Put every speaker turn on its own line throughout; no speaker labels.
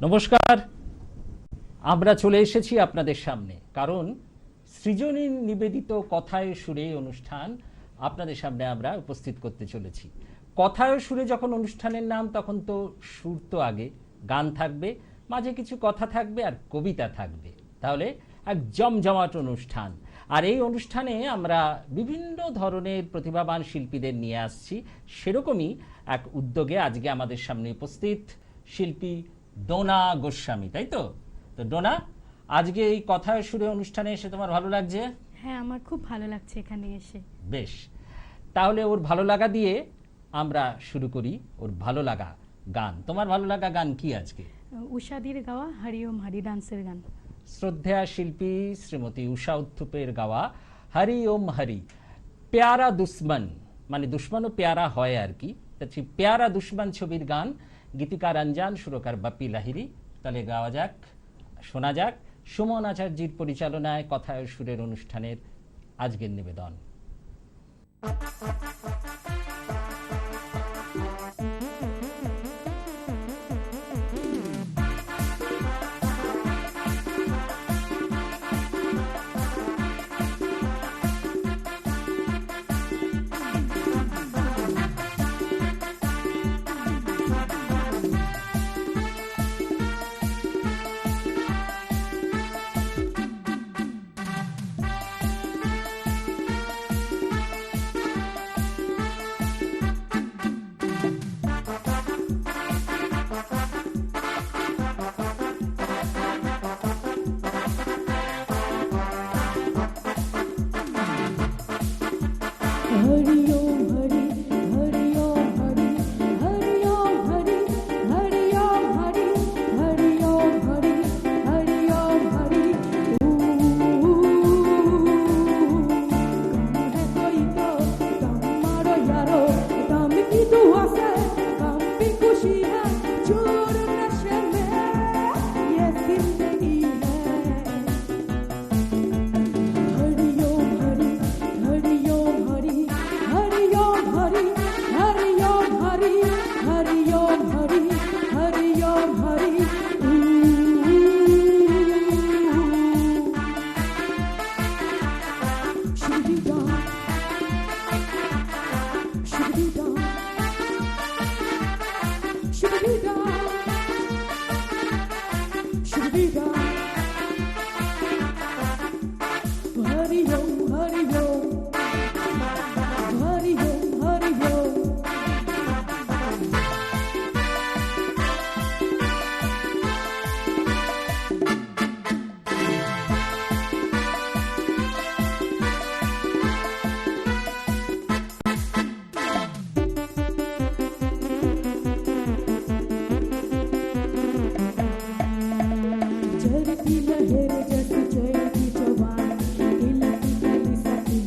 নমস্কার, আমরা চলে এসেছি আপনাদের সামনে, কারণ সৃজনী নিবেদিত কথায় সুরে অনুষ্ঠান আপনাদের সামনে আমরা উপস্থিত করতে চলেছি। কথায় সুরে যখন অনুষ্ঠানের নাম, তখন তো সুর তো আগে, গান থাকবে, মাঝে কিছু কথা থাকবে আর কবিতা থাকবে, তাহলে এক জমজমাট অনুষ্ঠান। আর এই অনুষ্ঠানে আমরা বিভিন্ন ধরনের প্রতিভাবান শিল্পীদের নিয়ে আসছি। সেরকমই এক উদ্যোগে আজকে আমাদের সামনে উপস্থিত শিল্পী ডোনা গোস্বামী, তাই তো? তো ডোনা, আজকে এই কথায় সুরে অনুষ্ঠানে এসে তোমার ভালো লাগছে?
হ্যাঁ, আমার খুব ভালো লাগছে এখানে এসে।
বেশ, তাহলে ওর ভালো লাগা দিয়ে আমরা শুরু করি। ওর ভালো লাগা গান, তোমার ভালো লাগা গান কি আজকে?
উষাদির গাওয়া হরি ওম হরি ডান্সের গান।
শ্রদ্ধেয়া শিল্পী শ্রীমতী উষা উত্থুপের গাওয়া হরি ওম হরি। প্যারা দুশ্মন, মানে দুশ্মনও প্যারা হয় আর কি, প্যারা দুশ্মন ছবির গান, গীতিকার রঞ্জান, সুরকার বাপ্পি লাহিড়ী। তাহলে গাওয়া যাক, শোনা যাক সুমন আচার্যের পরিচালনায় কথায় সুরের অনুষ্ঠানের আজকের নিবেদন।
चलती लहर जैसे चलती जवान, दिल की गली सकी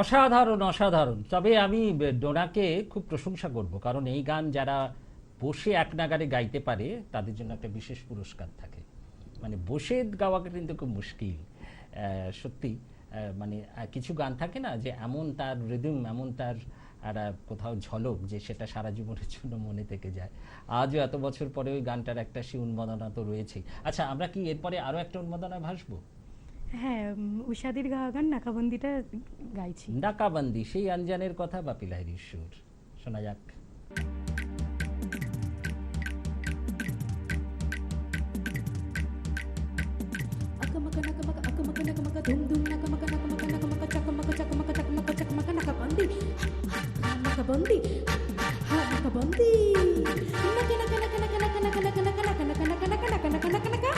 অসাধারণ অসাধারণ। তবে আমি ডোনাকে খুব প্রশংসা করব, কারণ এই গান যারা বসে এক নাগারে গাইতে পারে তাদের জন্য একটা বিশেষ পুরস্কার থাকে। মানে বসে গাওয়াটা কিন্তু খুব মুশকিল সত্যি। মানে কিছু গান থাকে না যে এমন তার রিদম, এমন তার একটা কোথাও ঝলক যে সেটা সারা জীবনের জন্য মনে থেকে যায়। আজও এত বছর পরে ওই গানটার একটা সেই উন্মাদনা তো রয়েছেই। আচ্ছা, আমরা কি এরপরে আরও একটা উন্মাদনায় ভাসবো?
হ্যাঁ, উষাদির গাওয়া গান নাকাবন্দিটা গাইছি।
নাকাবন্দি, সেই আনজানের কথা বাপি লাহিড়ীর সুর, শোনা যাক।
Akamaka nakamaka akamaka nakamaka dum dum nakamaka nakamaka nakamaka chakamaka chakamaka chakamaka chakamaka nakabandi nakabandi ha nakabandi naka naka naka naka naka naka naka naka naka naka naka naka naka naka naka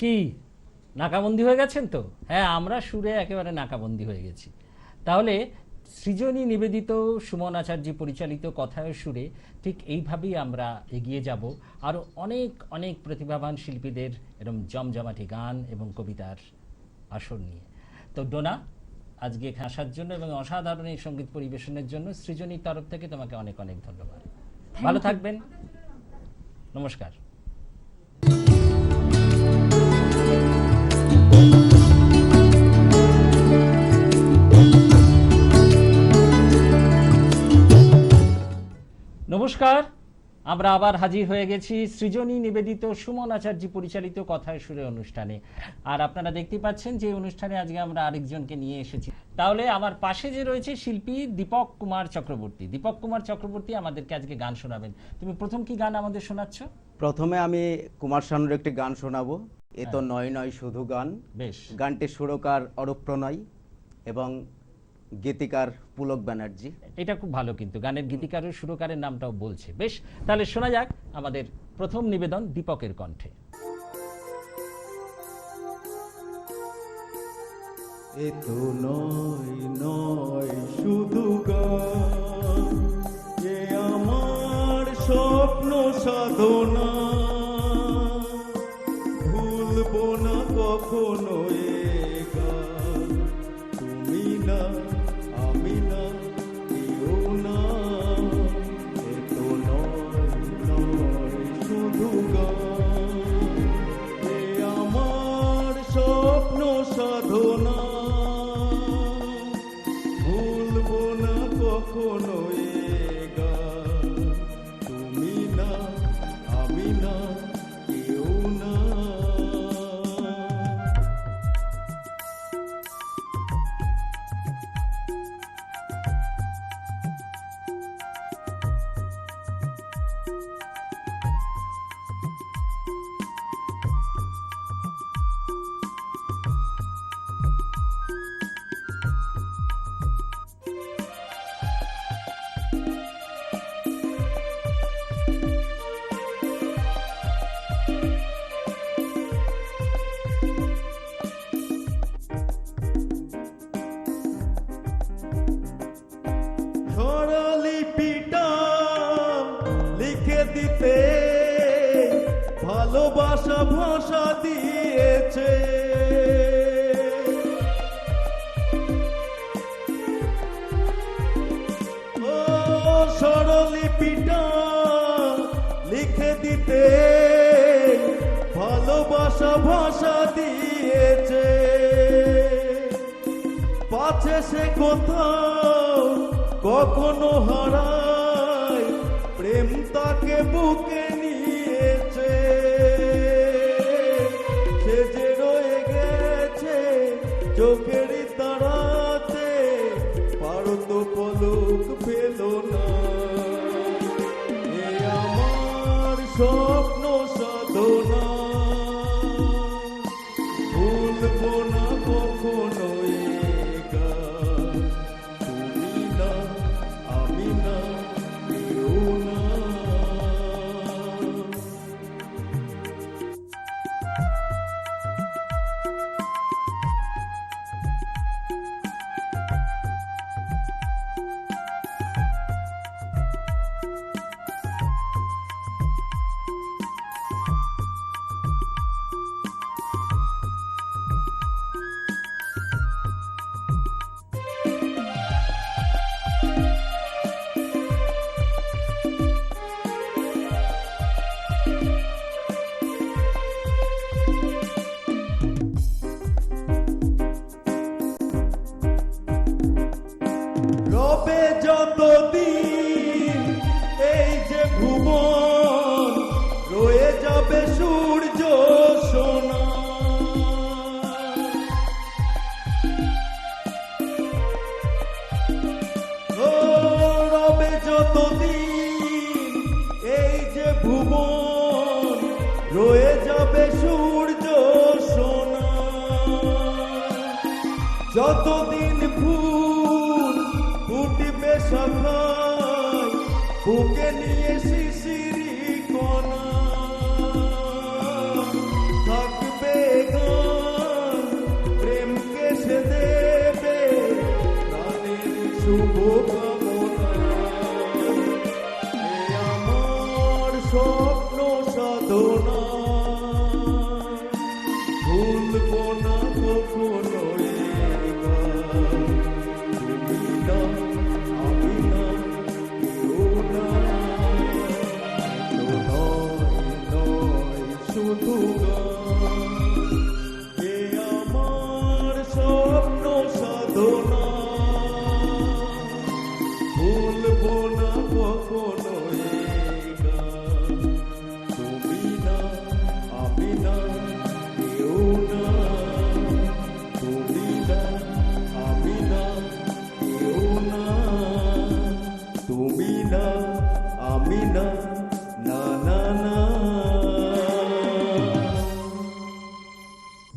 কি নাকাবন্দি হয়ে গেছেন তো? হ্যাঁ, আমরা সুরে একেবারে নাকাবন্দি হয়ে গেছি। তাহলে সৃজনী নিবেদিত, সুমন আচার্য পরিচালিত কথায় সুরে ঠিক এইভাবেই আমরা এগিয়ে যাব, আরও অনেক অনেক প্রতিভাবান শিল্পীদের এরকম জমজমাটি গান এবং কবিতার আসর নিয়ে। তো ডোনা, আজকে এখানে আসার জন্য এবং অসাধারণ এই সঙ্গীত পরিবেশনের জন্য সৃজনীর তরফ থেকে তোমাকে অনেক অনেক ধন্যবাদ। ভালো থাকবেন, নমস্কার। নমস্কার, আমরা আবার হাজির হয়ে গেছি সৃজনী নিবেদিত, সুমন আচার্য পরিচালিত কথায় সুরে অনুষ্ঠানে। আর আপনারা দেখতে পাচ্ছেন যে অনুষ্ঠানে আজকে আমরা আরেকজনকে নিয়ে এসেছি। তাহলে আমার পাশে যে রয়েছে শিল্পী দীপক কুমার চক্রবর্তী। দীপক কুমার চক্রবর্তী আমাদেরকে আজকে গান শোনাবেন। তুমি প্রথম কি গান আমাদের শোনাচ্ছ?
প্রথমে আমি কুমার শানুর একটি গান শোনাবো, এ তো নয় নয় শুধু গান।
বেশ,
গানটির সুরকার অরূপ প্রণয় এবং গীতিকার পুলক ব্যানার্জি।
এটা খুব ভালো, কিন্তু গানের গীতিকারের সুরকারের নামটাও বলছে। বেশ, তাহলে শোনা যাক আমাদের প্রথম নিবেদন দীপকের কণ্ঠে।
এ তো নয় নয় শুধু গান, এ আমার স্বপ্ন সাধনা, ভুলবো না কখনো এ গান। তুমি না আমি না কেউ না, এ তো নয় নয় শুধু গান, এ আমার স্বপ্ন সাধনা, ভুলবো না কখনো এ গান। তুমি না আমি না কেউ না। স্বরলিপিটা লিখে দিতে ভালোবাসা ভাষা দিয়েছে, ও স্বরলিপিটা লিখে দিতে ভালোবাসা ভাষা দিয়েছে, পাছে সে কোথাও কখনো হারায়, প্রেম তাকে বুকে নিয়েছে, সে যে রয়ে গেছে চোখের তারাতে, পারত পলক ফেল না, এ আমার স্বপ্ন সাধনা, ভুলবো না কখনো এ গান। তুমি না আমি না কেউ না। রবে যতদিন এই যে ভুবন, রয়ে যাবে সূর্য সোনা, ও রবে যতদিন এই যে ভুবন, রয়ে যাবে সূর্য সোনা, যতদিন ফুল ফুটবে শাখায়, বুকে নিয়ে শিশিরি কণা, থাকবে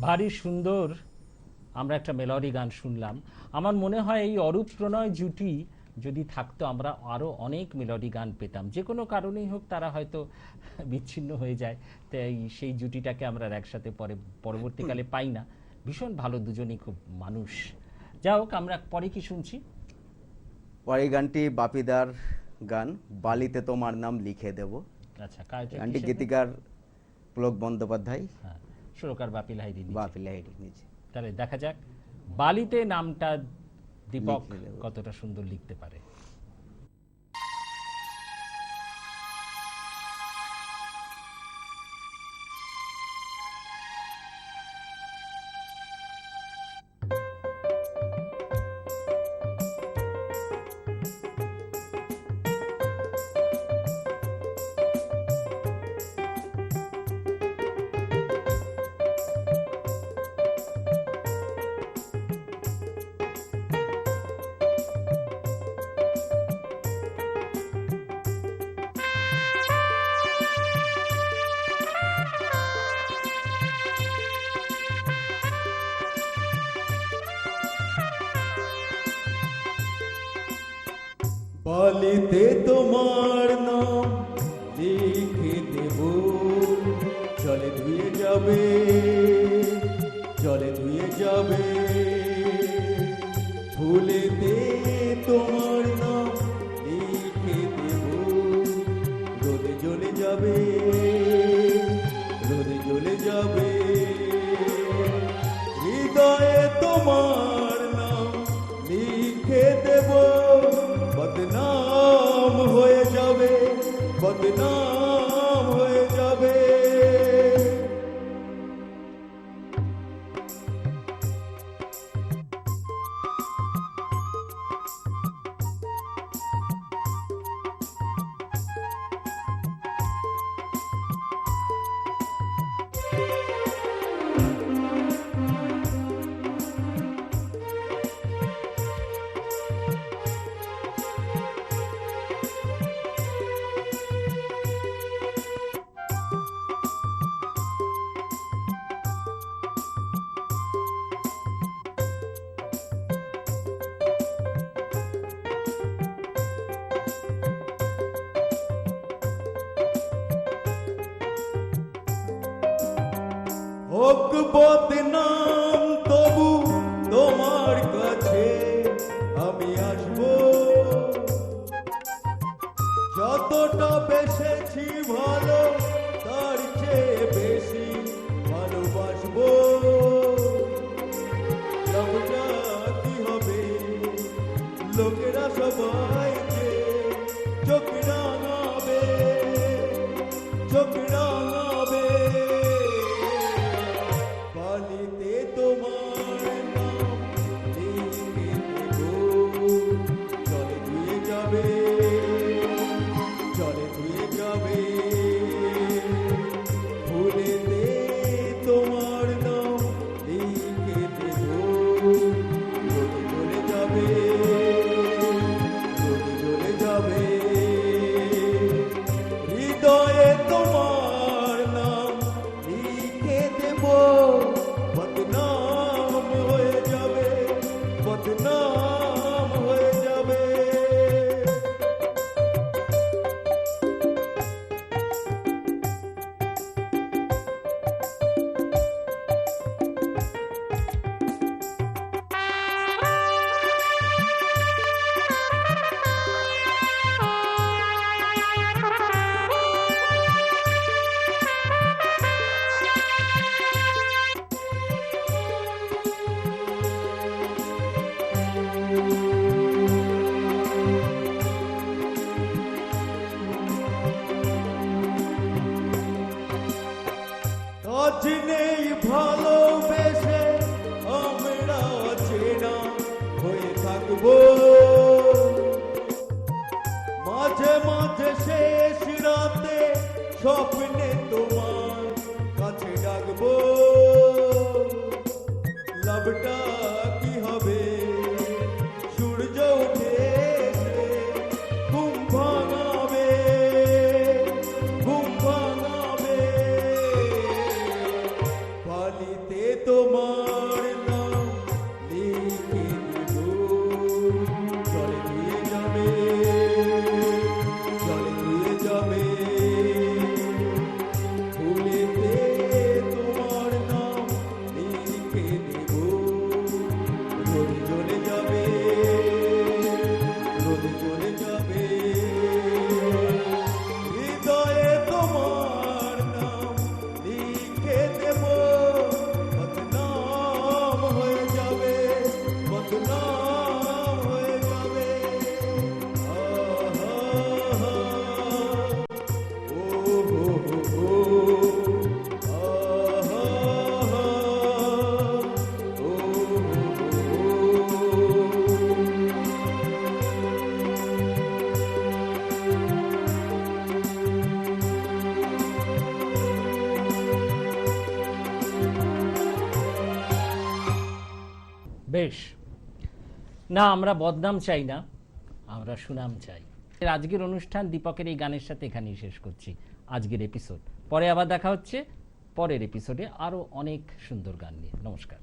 ভারী সুন্দর আমরা একটা মেলোডি গান শুনলাম। আমার মনে হয় এই অরূপ প্রণয় জুটি যদি থাকতো আমরা আরও অনেক মেলোডি গান পেতাম। যে কোনো কারণেই হোক তারা হয়তো বিচ্ছিন্ন হয়ে যায়, তাই সেই জুটিটাকে আমরা আর একসাথে পরবর্তীকালে পাই না। ভীষণ ভালো, দুজনেই খুব মানুষ। যা হোক, আমরা পরে কি শুনছি?
পরে গানটি বাপিদার গান, বালিতে তোমার নাম লিখে দেব।
আচ্ছা, কার-
গানটি
কিসের গান?
গীতিকার পুলক বন্দ্যোপাধ্যায়,
হ্যাঁ, সুরকার বাপি লাহিড়ী।
বাপি লাহিড়ী নিজে।
তাহলে দেখা যাক বালিতে নামটা দীপক
লিখে দেব।
কতটা সুন্দর লিখতে পারে।
বালিতে তোমার নাম লিখে দেব, জলে ধুয়ে যাবে, জলে ধুয়ে যাবে। ফুলেতে তোমার নাম লিখে দেব, রোদে জ্বলে যাবে, রোদে জ্বলে যাবে। হৃদয়ে তোমার নাম লিখে দেব, বদনাম হয়ে যাবে, বদনাম হয়ে যাবে। হোক বদনাম তবু তোমার কাছে আমি আসবো, যতটা বেসেছি ভালো তার চেয়ে বেশি ভালোবাসবো। লবটা কি হবে, লোকেরা সবাই যে চোখ রাঙাবে, চোখ রাঙাবে। বালিতে তোমার নাম লিখে দেব, জলে ধুয়ে যাবে, জলে ধুয়ে যাবে। ফুলেতে তোমার নাম লিখে দেব, রোদে জ্বলে যাবে, রোদে জ্বলে যাবে। হৃদয়ে তোমার নাম লিখে দেব, বদনাম হয়ে যাবে, বদনাম হয়ে যাবে। যাবে হৃদয়ে তোমার নাম লিখে দেব বদনাম হয়ে যাবে বদনাম হয়ে যাবে আহা ও হো হো আহা ও
বেশ, না আমরা বদনাম চাই না, আমরা সুনাম চাই। আজকের অনুষ্ঠান দীপকের এই গানের সাথে এখানেই শেষ করছি আজকের এপিসোড। পরে আবার দেখা হচ্ছে পরের এপিসোডে আরো অনেক সুন্দর গান নিয়ে। নমস্কার।